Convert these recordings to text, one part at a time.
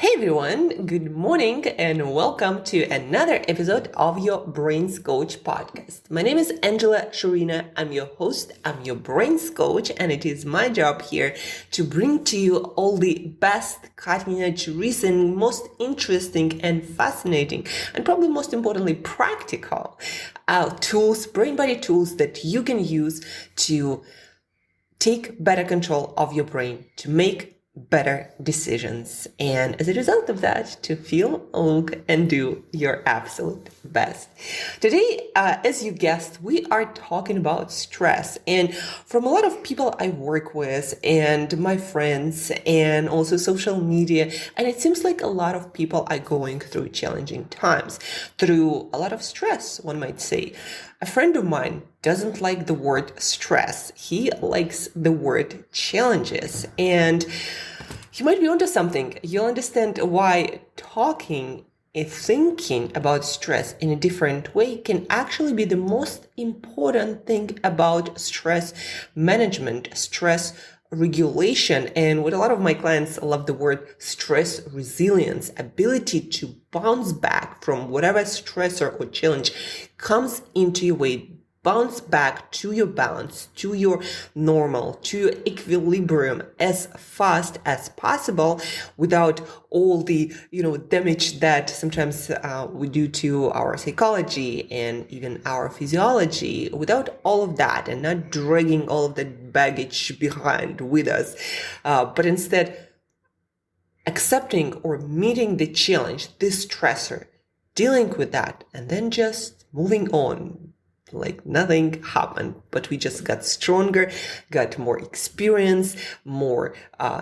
Hey everyone, good morning and welcome to another episode of your Brains Coach podcast. My name is Shurina. I'm your host, I'm your Brains Coach, and it is my job here to bring to you all the best, cutting-edge, recent, most interesting and fascinating, and probably most importantly, practical tools, brain body tools that you can use to take better control of your brain, to make better decisions, and as a result of that, to feel, look, and do your absolute best. Today, as you guessed, we are talking about stress. And from a lot of people I work with and my friends and also social media, and it seems like a lot of people are going through challenging times, through a lot of stress, one might say. A friend of mine doesn't like the word stress. He likes the word challenges. And you might be onto something. You'll understand why talking and thinking about stress in a different way can actually be the most important thing about stress management, stress regulation, and what a lot of my clients love the word stress resilience, ability to bounce back from whatever stressor or challenge comes into your way, bounce back to your balance, to your normal, to your equilibrium as fast as possible without all the, damage that sometimes we do to our psychology and even our physiology, without all of that and not dragging all of that baggage behind with us, but instead accepting or meeting the challenge, this stressor, dealing with that, and then just moving on. Like nothing happened, but we just got stronger, got more experience, more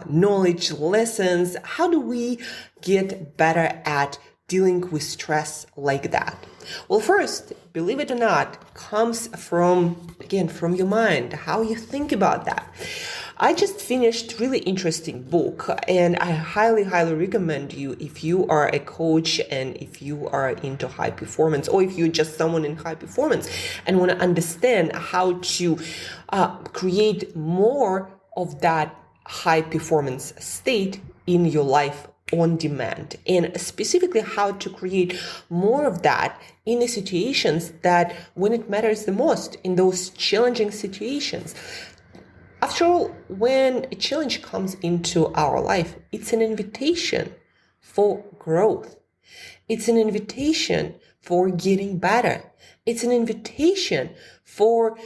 knowledge, lessons. How do we get better at dealing with stress like that? Well, first, believe it or not, comes from your mind, how you think about that. I just finished a really interesting book, and I highly recommend you, if you are a coach and if you are into high performance, or if you're just someone in high performance and want to understand how to create more of that high performance state in your life on demand, and specifically how to create more of that in the situations that when it matters the most, in those challenging situations. After all, when a challenge comes into our life, it's an invitation for growth. It's an invitation for getting better. It's an invitation for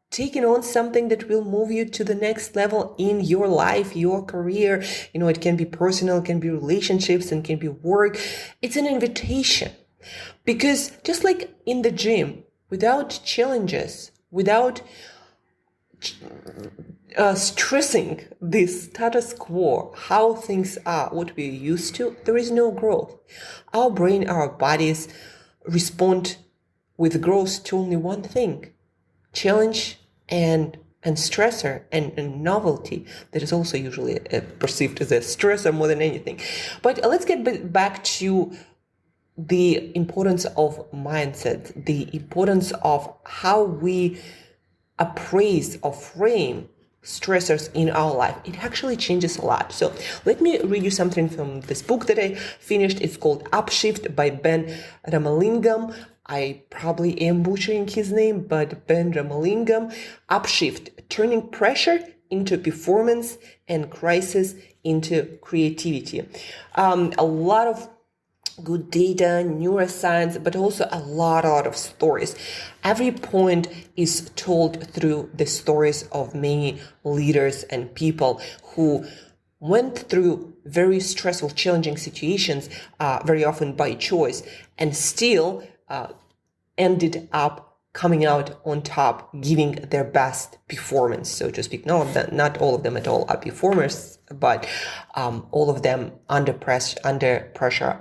taking on something that will move you to the next level in your life, your career. It can be personal, it can be relationships, and can be work. It's an invitation. Because just like in the gym, without challenges, without stressing the status quo, how things are, what we're used to, there is no growth. Our brain, our bodies respond with growth to only one thing: challenge and stressor and novelty. That is also usually perceived as a stressor more than anything. But let's get back to the importance of mindset, the importance of how we appraise or frame stressors in our life. It actually changes a lot. So let me read you something from this book that I finished. It's called Upshift by Ben Ramalingam. I probably am butchering his name, but Ben Ramalingam. Upshift, turning pressure into performance and crisis into creativity. A lot of good data, neuroscience, but also a lot of stories. Every point is told through the stories of many leaders and people who went through very stressful, challenging situations, very often by choice, and still ended up coming out on top, giving their best performance, so to speak. Not all of them at all are performers, but all of them under pressure,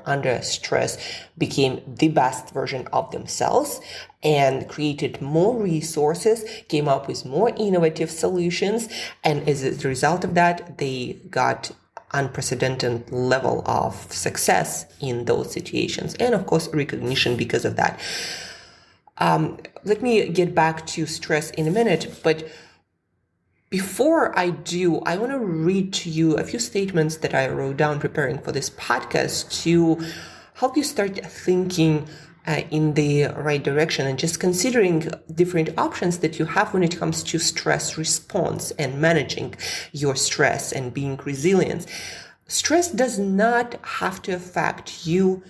under stress, became the best version of themselves and created more resources, came up with more innovative solutions, and as a result of that, they got unprecedented level of success in those situations, and of course recognition because of that. Let me get back to stress in a minute, but Before I do, I want to read to you a few statements that I wrote down preparing for this podcast to help you start thinking in the right direction and just considering different options that you have when it comes to stress response and managing your stress and being resilient. Stress does not have to affect you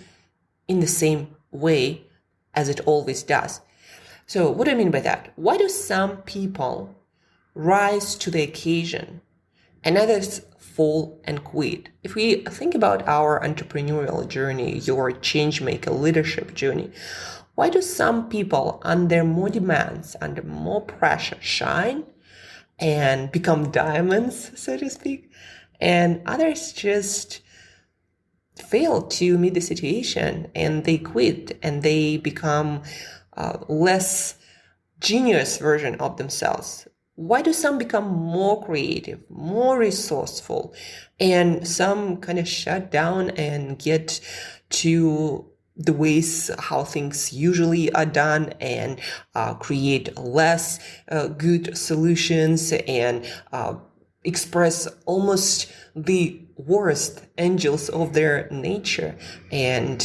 in the same way as it always does. So what do I mean by that? Why do some people rise to the occasion and others fall and quit? If we think about our entrepreneurial journey, your change maker leadership journey, why do some people under more demands, under more pressure shine and become diamonds, so to speak, and others just fail to meet the situation and they quit and they become less genius version of themselves? Why do some become more creative, more resourceful, and some kind of shut down and get to the ways how things usually are done and create less good solutions and express almost the worst angels of their nature and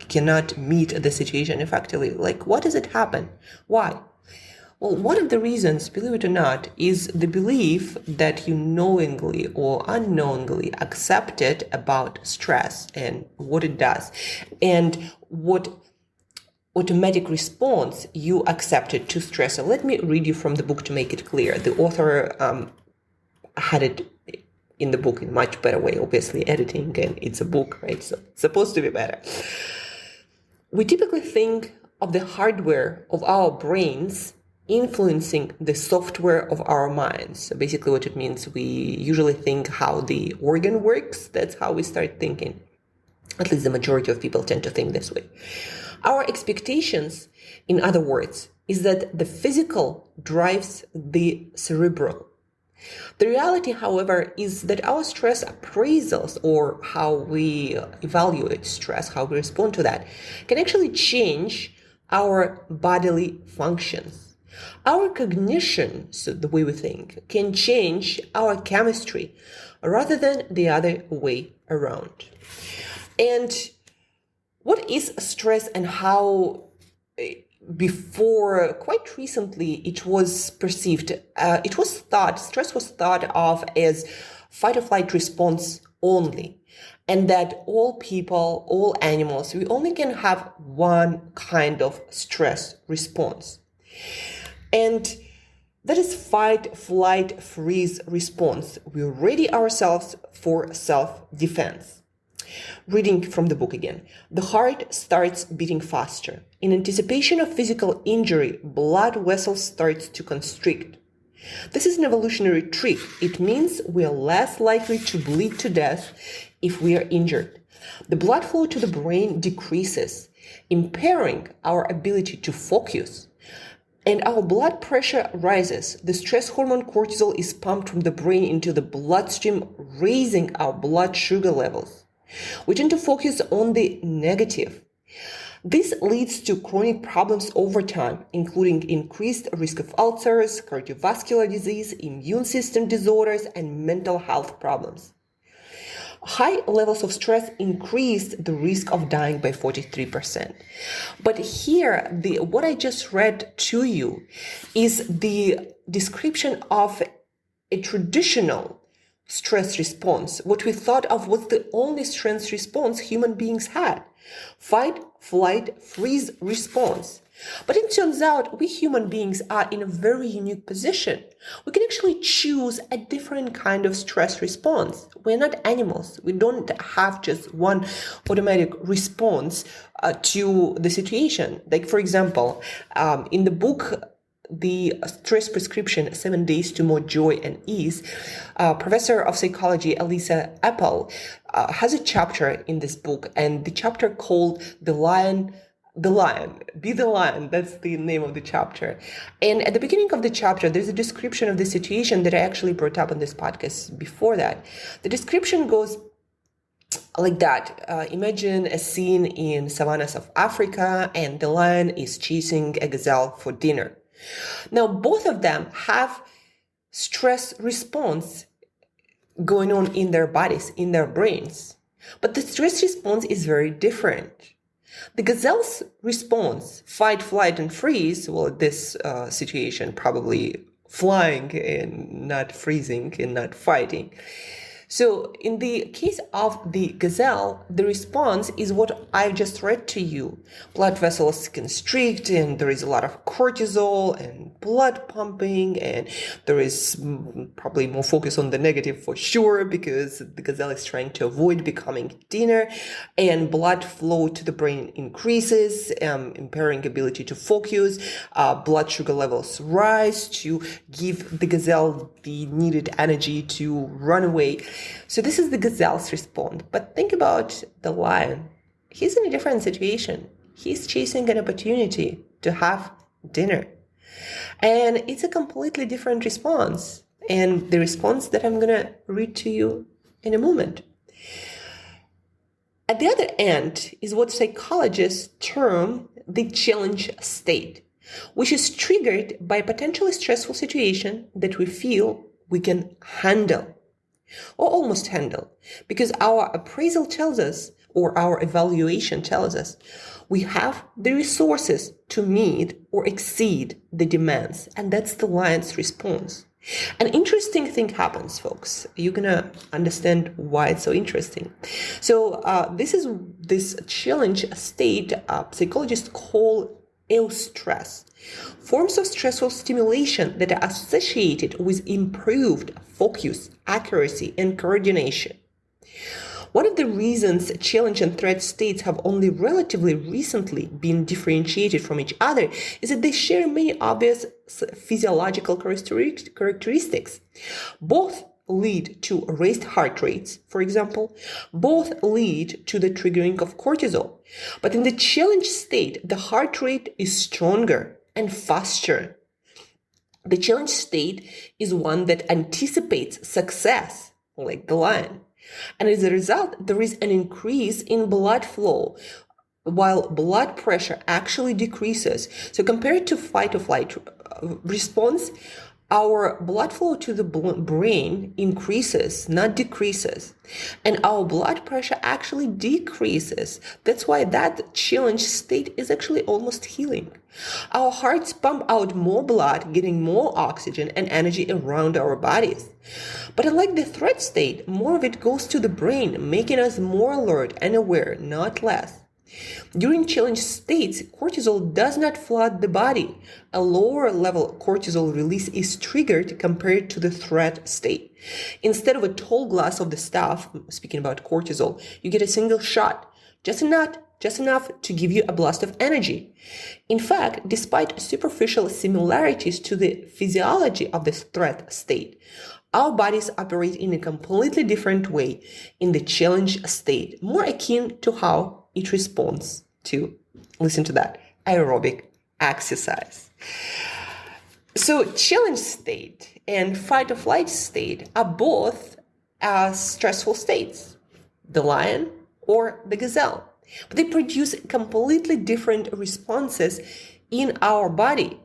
cannot meet the situation effectively? Like, what does it happen? Why? Well, one of the reasons, believe it or not, is the belief that you knowingly or unknowingly accepted about stress and what it does and what automatic response you accepted to stress. So let me read you from the book to make it clear. The author had it in the book in a much better way, obviously editing, and it's a book, right? So it's supposed to be better. We typically think of the hardware of our brains influencing the software of our minds. So basically what it means, we usually think how the organ works. That's how we start thinking. At least the majority of people tend to think this way. Our expectations, in other words, is that the physical drives the cerebral. The reality, however, is that our stress appraisals, or how we evaluate stress, how we respond to that, can actually change our bodily functions. Our cognition, so the way we think, can change our chemistry rather than the other way around. And what is stress and how before quite recently it was perceived, stress was thought of as fight or flight response only, and that all people, all animals, we only can have one kind of stress response. And that is fight, flight, freeze response. We ready ourselves for self-defense. Reading from the book again. The heart starts beating faster. In anticipation of physical injury, blood vessels start to constrict. This is an evolutionary trick. It means we are less likely to bleed to death if we are injured. The blood flow to the brain decreases, impairing our ability to focus. And our blood pressure rises. The stress hormone cortisol is pumped from the brain into the bloodstream, raising our blood sugar levels. We tend to focus on the negative. This leads to chronic problems over time, including increased risk of ulcers, cardiovascular disease, immune system disorders, and mental health problems. High levels of stress increased the risk of dying by 43%. But here, what I just read to you is the description of a traditional stress response. What we thought of was the only stress response human beings had. Fight, flight, freeze response. But it turns out we human beings are in a very unique position. We can actually choose a different kind of stress response. We're not animals. We don't have just one automatic response to the situation. Like, for example, in the book, The Stress Prescription, 7 Days to More Joy and Ease, professor of psychology Elisa Appel has a chapter in this book, and the chapter called Be the Lion, that's the name of the chapter. And at the beginning of the chapter, there's a description of the situation that I actually brought up on this podcast before that. The description goes like that. Imagine a scene in savannas of Africa, and the lion is chasing a gazelle for dinner. Now, both of them have stress response going on in their bodies, in their brains. But the stress response is very different. The gazelle's response, fight, flight, and freeze, well, this situation probably flying and not freezing and not fighting. So in the case of the gazelle, the response is what I've just read to you. Blood vessels constrict, and there is a lot of cortisol and blood pumping, and there is probably more focus on the negative for sure, because the gazelle is trying to avoid becoming thinner, and blood flow to the brain increases, impairing ability to focus. Blood sugar levels rise to give the gazelle the needed energy to run away. So this is the gazelle's response. But think about the lion. He's in a different situation. He's chasing an opportunity to have dinner. And it's a completely different response. And the response that I'm going to read to you in a moment. At the other end is what psychologists term the challenge state, which is triggered by a potentially stressful situation that we feel we can handle. Or almost handle, because our appraisal tells us, or our evaluation tells us, we have the resources to meet or exceed the demands, and that's the lion's response. An interesting thing happens, folks. You're gonna understand why it's so interesting. So this challenge state psychologists call eustress. Forms of stressful stimulation that are associated with improved focus, accuracy, and coordination. One of the reasons challenge and threat states have only relatively recently been differentiated from each other is that they share many obvious physiological characteristics. Both lead to raised heart rates, for example. Both lead to the triggering of cortisol. But in the challenge state, the heart rate is stronger and faster. The challenge state is one that anticipates success, like the lion. And as a result, there is an increase in blood flow, while blood pressure actually decreases. So compared to fight or flight response, our blood flow to the brain increases, not decreases. And our blood pressure actually decreases. That's why that challenge state is actually almost healing. Our hearts pump out more blood, getting more oxygen and energy around our bodies. But unlike the threat state, more of it goes to the brain, making us more alert and aware, not less. During challenge states, cortisol does not flood the body. A lower level cortisol release is triggered compared to the threat state. Instead of a tall glass of the stuff, speaking about cortisol, you get a single shot, just enough to give you a blast of energy. In fact, despite superficial similarities to the physiology of the threat state, our bodies operate in a completely different way in the challenge state, more akin to how it responds to, listen to that, aerobic exercise. So challenge state and fight or flight state are both stressful states, the lion or the gazelle. But they produce completely different responses in our body.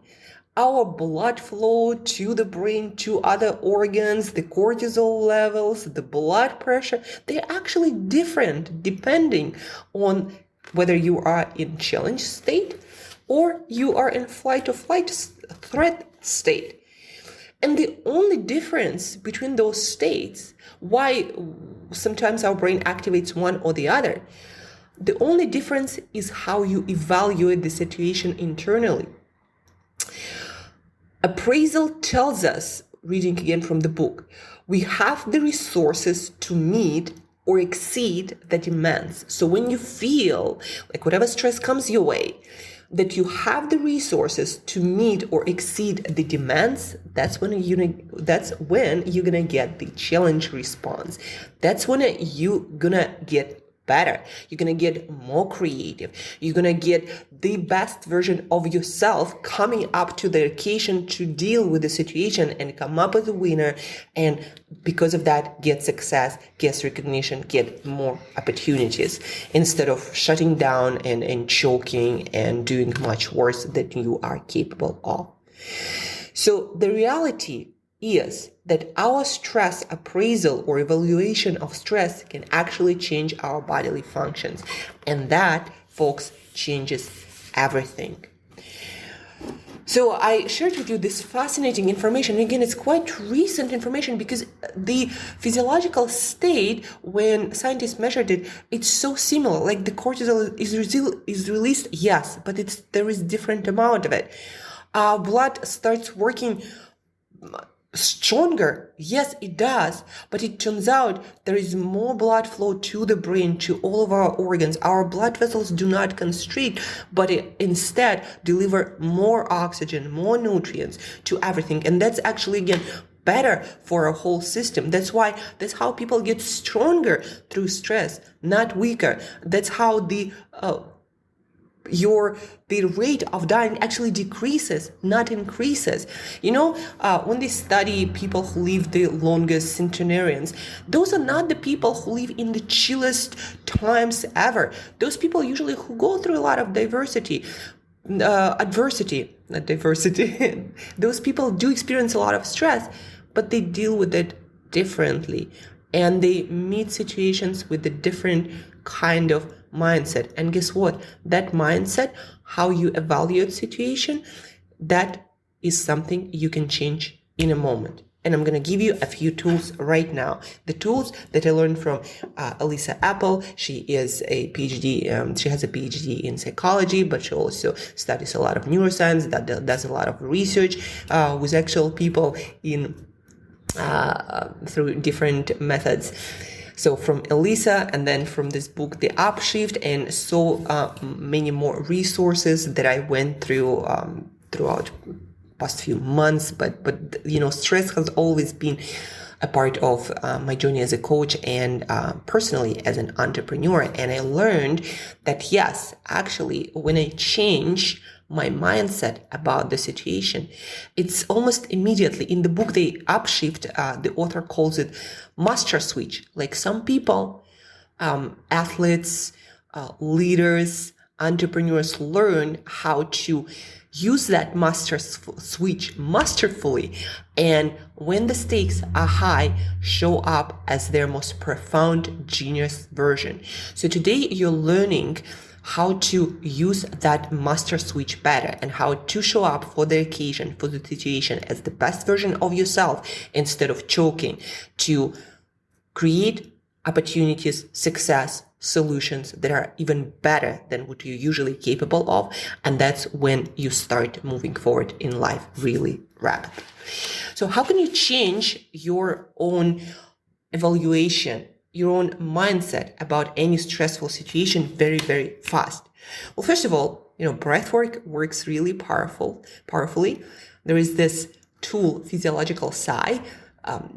Our blood flow to the brain, to other organs, the cortisol levels, the blood pressure, they're actually different depending on whether you are in challenge state or you are in flight or flight threat state. And the only difference between those states, why sometimes our brain activates one or the other, the only difference is how you evaluate the situation internally. Appraisal tells us, reading again from the book, we have the resources to meet or exceed the demands. So when you feel like whatever stress comes your way, that you have the resources to meet or exceed the demands, that's when you're gonna get the challenge response. That's when you're gonna get better. You're going to get more creative. You're going to get the best version of yourself coming up to the occasion to deal with the situation and come up as a winner. And because of that, get success, get recognition, get more opportunities instead of shutting down and choking and doing much worse than you are capable of. So the reality is that our stress appraisal or evaluation of stress can actually change our bodily functions. And that, folks, changes everything. So I shared with you this fascinating information. Again, it's quite recent information because the physiological state, when scientists measured it, it's so similar. Like the cortisol is released, yes, but there is different amount of it. Our blood starts working stronger. Yes, it does. But it turns out there is more blood flow to the brain, to all of our organs. Our blood vessels do not constrict, but instead deliver more oxygen, more nutrients to everything. And that's actually, again, better for our whole system. That's how people get stronger through stress, not weaker. That's how the rate of dying actually decreases, not increases. When they study people who live the longest, centenarians, those are not the people who live in the chillest times ever. Those people usually who go through a lot of adversity. Those people do experience a lot of stress, but they deal with it differently, and they meet situations with a different kind of mindset. And guess what? That mindset, how you evaluate situation, that is something you can change in a moment. And I'm going to give you a few tools right now. The tools that I learned from Elisa Apple. She is a PhD. She has a PhD in psychology, but she also studies a lot of neuroscience, does a lot of research with actual people through different methods. So from Elisa, and then from this book, The Upshift, and so many more resources that I went through throughout past few months. But stress has always been a part of my journey as a coach and personally as an entrepreneur. And I learned that yes, actually, when I change my mindset about the situation, it's almost immediately. In the book, The Upshift, the author calls it master switch. Like some people, athletes, leaders, entrepreneurs learn how to use that master switch masterfully, and when the stakes are high, show up as their most profound genius version. So today you're learning how to use that master switch better and how to show up for the occasion, for the situation as the best version of yourself instead of choking, to create opportunities, success, solutions that are even better than what you're usually capable of. And that's when you start moving forward in life really rapidly. So how can you change your own evaluation, your own mindset about any stressful situation very, very fast? Well, first of all, breath work works really powerfully. There is this tool, physiological sigh,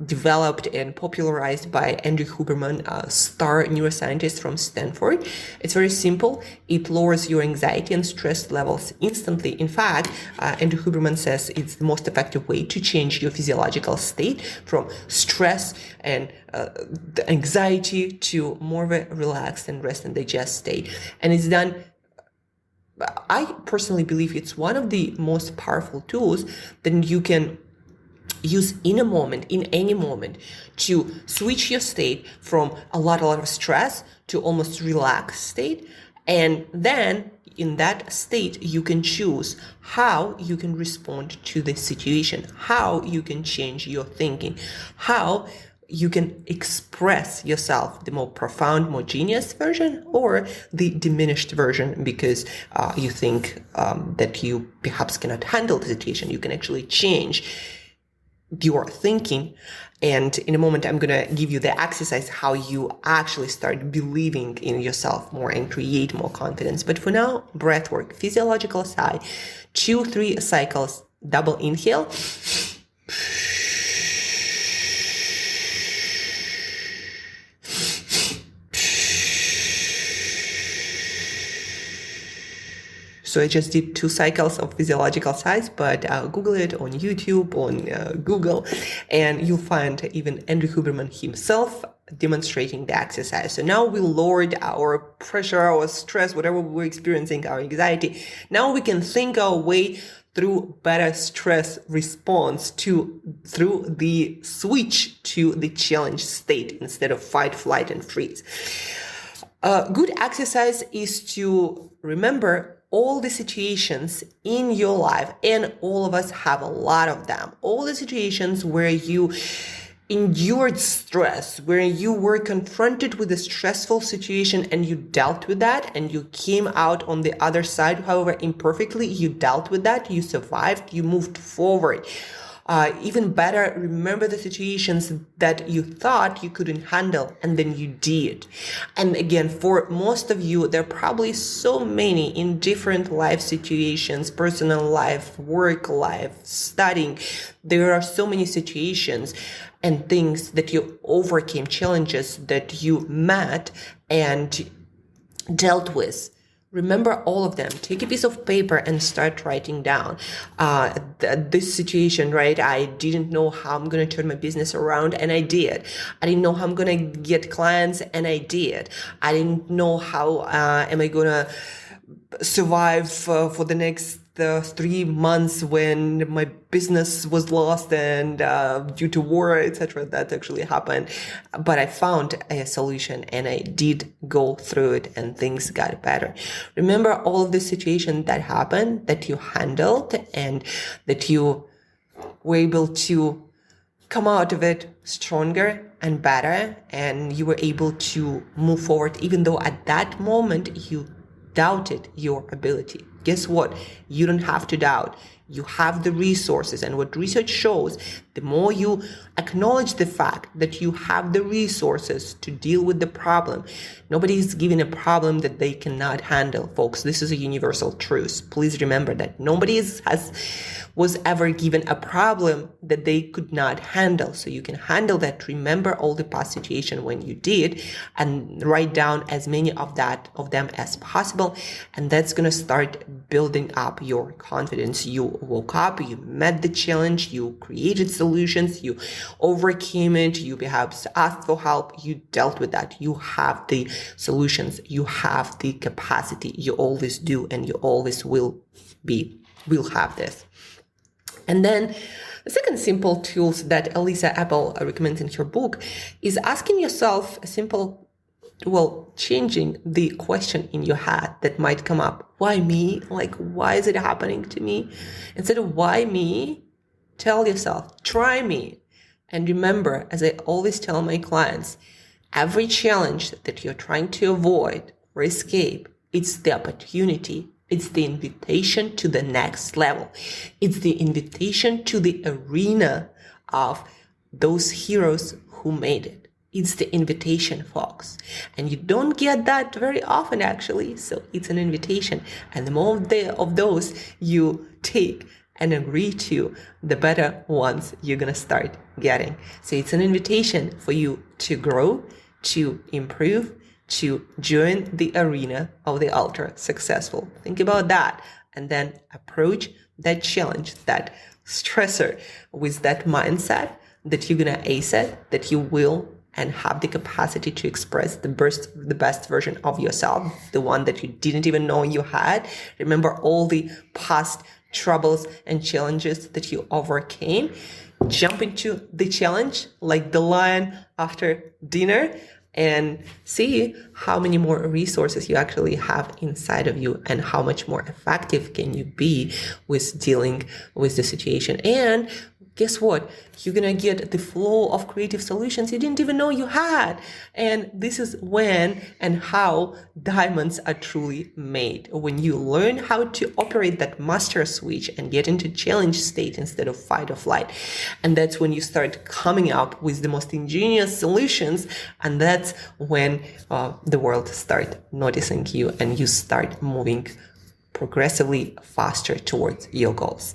developed and popularized by Andrew Huberman, a star neuroscientist from Stanford. It's very simple. It lowers your anxiety and stress levels instantly. In fact, Andrew Huberman says it's the most effective way to change your physiological state from stress and the anxiety to more of a relaxed and rest and digest state. And it's done. I personally believe it's one of the most powerful tools that you can use in any moment, to switch your state from a lot of stress to almost relaxed state. And then in that state, you can choose how you can respond to the situation, how you can change your thinking, how you can express yourself, the more profound, more genius version, or the diminished version because you think that you perhaps cannot handle the situation. You can actually change your thinking. And in a moment, I'm going to give you the exercise how you actually start believing in yourself more and create more confidence. But for now, breath work, physiological sigh, 2-3 cycles, double inhale. So I just did 2 cycles of physiological sighs, but Google it on YouTube, on Google, and you'll find even Andrew Huberman himself demonstrating the exercise. So now we lowered our pressure, our stress, whatever we're experiencing, our anxiety. Now we can think our way through better stress response through the switch to the challenge state instead of fight, flight, and freeze. Good exercise is to remember all the situations in your life, and all of us have a lot of them. All the situations where you endured stress, where you were confronted with a stressful situation and you dealt with that and you came out on the other side, however imperfectly, you dealt with that, you survived, you moved forward. Even better, remember the situations that you thought you couldn't handle and then you did. And again, for most of you, there are probably so many in different life situations, personal life, work life, studying. There are so many situations and things that you overcame, challenges that you met and dealt with. Remember all of them. Take a piece of paper and start writing down this situation, right? I didn't know how I'm going to turn my business around, and I did. I didn't know how I'm going to get clients, and I did. I didn't know how am I going to survive for the next 3 months when my business was lost and due to war, etc. That actually happened. But I found a solution and I did go through it and things got better. Remember all of the situations that happened, that you handled, and that you were able to come out of it stronger and better, and you were able to move forward even though at that moment you doubted your ability. Guess what? You don't have to doubt. You have the resources. And what research shows, the more you acknowledge the fact that you have the resources to deal with the problem. Nobody is given a problem that they cannot handle, folks. This is a universal truth. Please remember that. Nobody was ever given a problem that they could not handle. So you can handle that. Remember all the past situations when you did and write down as many of them as possible. And that's going to start building up your confidence. You woke up, you met the challenge, you created solutions, you overcame it, you perhaps asked for help, you dealt with that. You have the solutions, you have the capacity. You always do, and you always will have this. And then the second simple tools that Elisa Apple recommends in her book is asking yourself a simple, changing the question in your head that might come up. Why me? Like, why is it happening to me? Instead of why me, tell yourself, try me. And remember, as I always tell my clients, every challenge that you're trying to avoid or escape, it's the opportunity. It's the invitation to the next level. It's the invitation to the arena of those heroes who made it. It's the invitation, folks. And you don't get that very often, actually. So it's an invitation. And the more of those you take and agree to, the better ones you're going to start getting. So it's an invitation for you to grow, to improve, to join the arena of the ultra successful. Think about that and then approach that challenge, that stressor with that mindset that you're going to ace it, that you will and have the capacity to express the best version of yourself, the one that you didn't even know you had. Remember all the past troubles and challenges that you overcame. Jump into the challenge like the lion after dinner, and see how many more resources you actually have inside of you and how much more effective can you be with dealing with the situation. And guess what? You're going to get the flow of creative solutions you didn't even know you had. And this is when and how diamonds are truly made. When you learn how to operate that master switch and get into challenge state instead of fight or flight. And that's when you start coming up with the most ingenious solutions. And that's when the world starts noticing you and you start moving progressively faster towards your goals.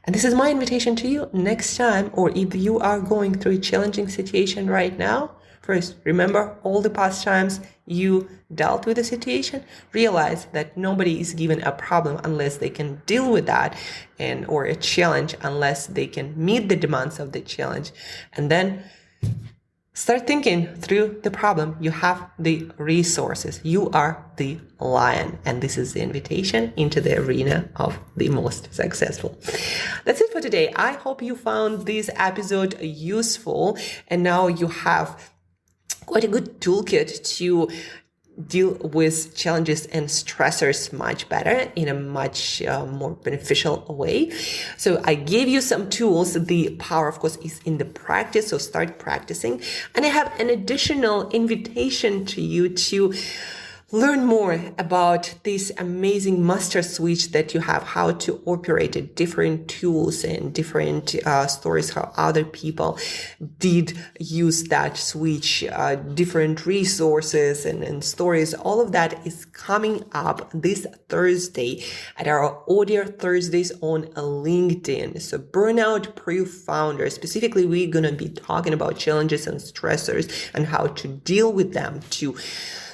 And this is my invitation to you next time, or if you are going through a challenging situation right now, first, remember all the past times you dealt with a situation. Realize that nobody is given a problem unless they can deal with that, or a challenge unless they can meet the demands of the challenge. And then Start thinking through the problem. You have the resources. You are the lion. And this is the invitation into the arena of the most successful. That's it for today. I hope you found this episode useful. And now you have quite a good toolkit to deal with challenges and stressors much better in a much more beneficial way. So I gave you some tools. The power, of course, is in the practice. So start practicing. And I have an additional invitation to you to learn more about this amazing master switch that you have, how to operate it, different tools and different stories, how other people did use that switch, different resources and stories. All of that is coming up this Thursday at our Audio Thursdays on LinkedIn. So Burnout Proof Founder, specifically, we're going to be talking about challenges and stressors and how to deal with them to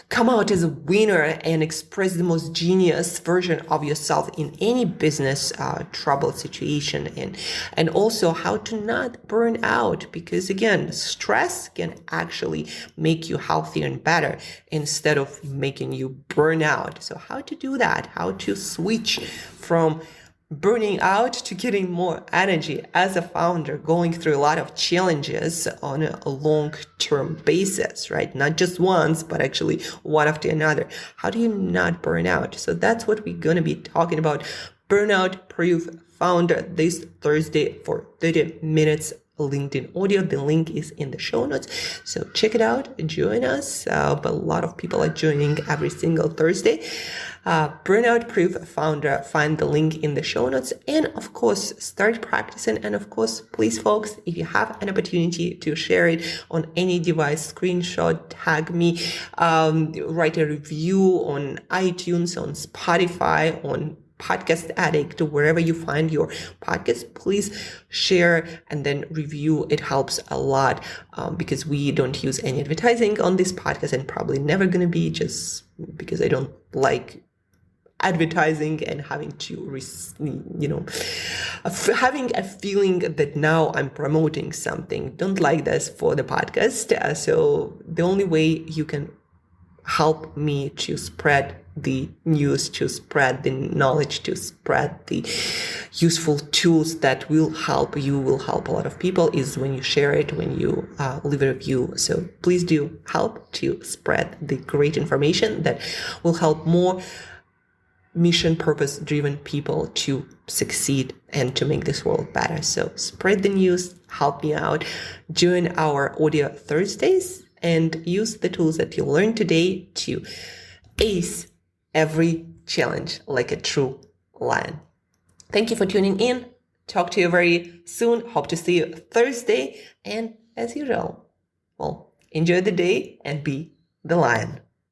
come out as a winner and express the most genius version of yourself in any business trouble situation, and also how to not burn out, because again, stress can actually make you healthier and better instead of making you burn out. So how to do that, how to switch from burning out to getting more energy as a founder, going through a lot of challenges on a long-term basis, right? Not just once, but actually one after another. How do you not burn out? So that's what we're going to be talking about. Burnout Proof Founder this Thursday for 30 minutes LinkedIn audio. The link is in the show notes. So check it out. Join us. But a lot of people are joining every single Thursday. Burnout Proof Founder. Find the link in the show notes. And of course, start practicing. And of course, please, folks, if you have an opportunity to share it on any device, screenshot, tag me, write a review on iTunes, on Spotify, on Podcast Addict, wherever you find your podcast, please share and then review. It helps a lot because we don't use any advertising on this podcast, and probably never going to be, just because I don't like advertising and having to, having a feeling that now I'm promoting something. Don't like this for the podcast. So the only way you can help me to spread the news, to spread the knowledge, to spread the useful tools that will help you, will help a lot of people, is when you share it, when you leave a review. So please do help to spread the great information that will help more mission purpose driven people to succeed and to make this world better. So spread the news, help me out, join our Audio Thursdays, and use the tools that you learned today to ace every challenge like a true lion. Thank you for tuning in. Talk to you very soon. Hope to see you Thursday. And as usual, well, enjoy the day and be the lion.